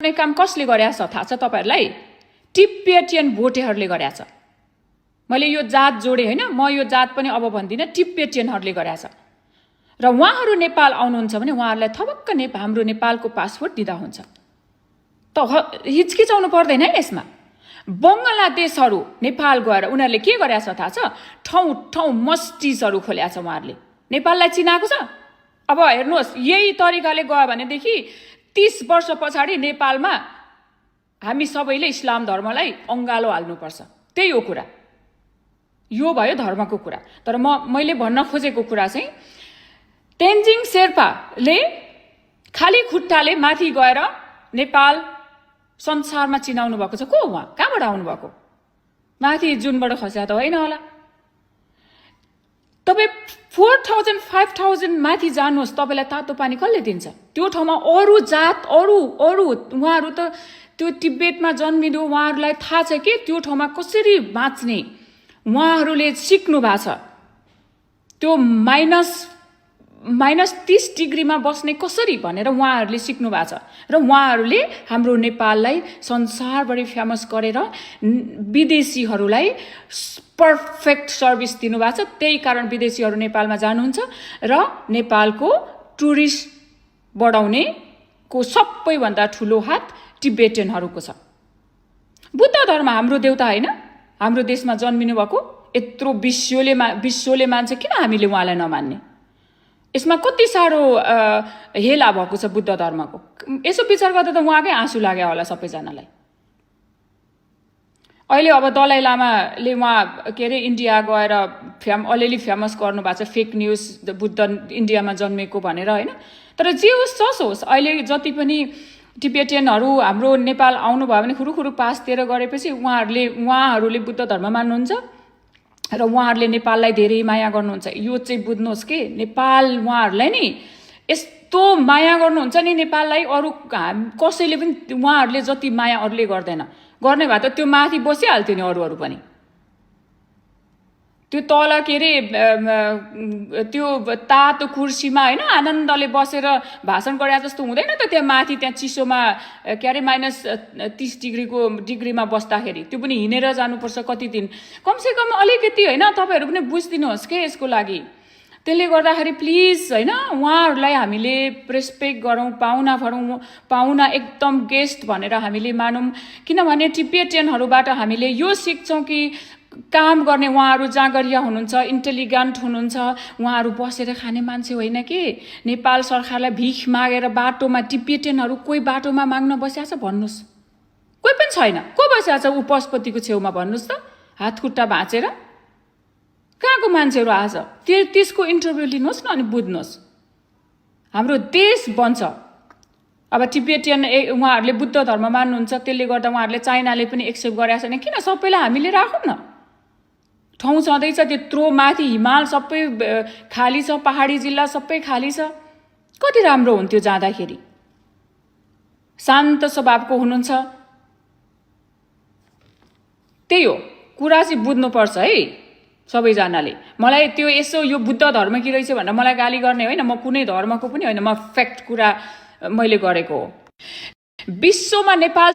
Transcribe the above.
काम कसले गरेछ थाहा छ तपाईहरुलाई? टिब्बेटियन भोटेहरुले गरेछ। मैले यो जात जोडे हैन, म यो जात पनि अब भन्दिन, टिब्बेटियनहरुले गरेछ। र उहाँहरु नेपाल आउनुहुन्छ भने उहाँहरुलाई थपक्क हाम्रो नेपालको पासपोर्ट दिदा हुन्छ। त हिचकिचाउनु पर्दैन है यसमा। बंगलादेशहरु नेपाल गएर उनीहरुले के गरेछ थाहा छ? ठाउँ ठाउँ मस्जिदहरु खोलेछ उहाँहरुले। नेपाललाई चिनाएको छ। अब हेर्नुहोस्, यही तरिकाले गयो भनेदेखि 30 वर्ष पछाडी नेपालमा हामी सबैले इस्लाम धर्मलाई अंगालो हाल्नुपर्छ। त्यही हो कुरा। यो भयो धर्मको कुरा। तर मैले भन्न खोजेको कुरा चाहिँ तेन्जिङ शेर्पाले खाली खुट्टाले माथि गएर नेपाल संसारमा चिनाउनु भएको छ। को उहाँ? कहाँबाट आउनु भएको? माथि जुनबाट खस्या त होइन होला। तपाई 4000 5000 माथि जानुहोस्, तपाईलाई तातो पानी कसले दिन्छ? त्यो ठाउँमा अरु जात अरु उहाँहरु त त्यो तिब्बतमा जन्मिनु, उहाँहरुलाई थाहा छ के त्यो ठाउँमा कसरी बाँच्ने। उहाँहरुले सिक्नु भएको छ। त्यो माइनस 30 डिग्रीमा बस्ने कसरी भनेर उहाँहरुले सिक्नु भएको छ। र उहाँहरुले हाम्रो नेपाललाई संसारभरि फेमस गरेर विदेशीहरुलाई पर्फेक्ट सर्भिस दिनु भएको छ। त्यही कारण विदेशीहरु नेपालमा जानुहुन्छ र नेपालको टुरिस्ट बढाउने को सबैभन्दा ठूलो हात टिब्बेटियनहरुको छ। बुद्ध धर्म हाम्रो देउता हैन? हाम्रो देशमा जन्मिनु भएको यत्रो विश्वले मान्छ, किन हामीले उहाँलाई नमान्ने? यसमा कति सारो हेला भएको छ बुद्ध धर्मको। यसो विचार गर्दा त उहाँकै आँसु लाग्यो होला सबैजनालाई। अहिले अब दलाई लामाले उहाँ के अरे इन्डिया गएर अलिअलि फेमस गर्नु भएको छ, फेक न्यूज बुद्ध इन्डियामा जन्मेको भनेर हैन। तर जे होस् जसो होस्, अहिले जति पनि टिब्बेटियनहरु हाम्रो नेपाल आउनु भयो भने खुरुखुरु पास दिएर गरेपछि उहाँहरुले बुद्ध धर्म मान्नुहुन्छ र उहाँहरुले नेपाललाई धेरै माया गर्नुहुन्छ। यो चाहिँ बुझ्नुहोस् के नेपाल उहाँहरुलाई नि यस्तो माया गर्नुहुन्छ नि नेपाललाई, अरु कसैले पनि उहाँहरुले जति माया अरूले गर्दैन। गर्ने भए त त्यो माथि बसिहाल्थ्यो नि अरूहरु पनि। त्यो तल के अरे त्यो तातो कुर्सीमा हैन आनन्दले बसेर भाषण गरे जस्तो हुँदैन त। त्यहाँ माथि त्यहाँ चिसोमा के अरे -30 डिग्रीमा बस्दाखेरि त्यो पनि हिनेर जानुपर्छ कति दिन। कमसे कम अलिकति हैन तपाईहरु पनि बुझ्दिनुहोस् के यसको लागि। त्यसले गर्दाखेरि प्लिज हैन उहाँहरुलाई हामीले रेस्पेक्ट गरौँ, पाहुना एकदम गेस्ट भनेर हामीले मानौँ। किनभने टिब्बेटियनहरुबाट हामीले यो सिक्छौं कि काम गर्ने उहाँहरु जागरिया हुनुहुन्छ, इन्टेलिजेन्ट हुनुहुन्छ। उहाँहरु बसेर खाने मान्छे होइन के। नेपाल सरकारलाई भिख मागेर बाटोमा टिब्बेटियनहरु कोही बाटोमा माग्न बस्याछ भन्नुस्? कोही पनि छैन। को बस्याछ उ पशुपतिको छेउमा भन्नुस् त? हात खुट्टा भाँचेर कहाँको मान्छेहरु आज? त्यसको इन्टरभ्यु लिनुहोस् न अनि बुझ्नुहोस्। हाम्रो देश बन्छ। अब टिब्बेटियन उहाँहरुले बुद्ध धर्म मान्नुहुन्छ, त्यसले गर्दा उहाँहरुले चाइनाले पनि एक्सेप्ट गरेछ नि। किन सबैलाई हामीले राखौं न? ठाउँ छँदैछ त्यत्रो माथि हिमाल सबै खाली छ, पहाडी जिल्ला सबै खाली छ। कति राम्रो हुन्थ्यो जाँदाखेरि। शान्त स्वभावको हुनुहुन्छ। त्यही हो कुरा चाहिँ बुझ्नुपर्छ है सबैजनाले। मलाई त्यो यसो यो बुद्ध धर्म कि रहेछ भनेर मलाई गाली गर्ने होइन। म कुनै धर्मको पनि होइन, म फ्याक्ट कुरा मैले गरेको हो। विश्वमा नेपाल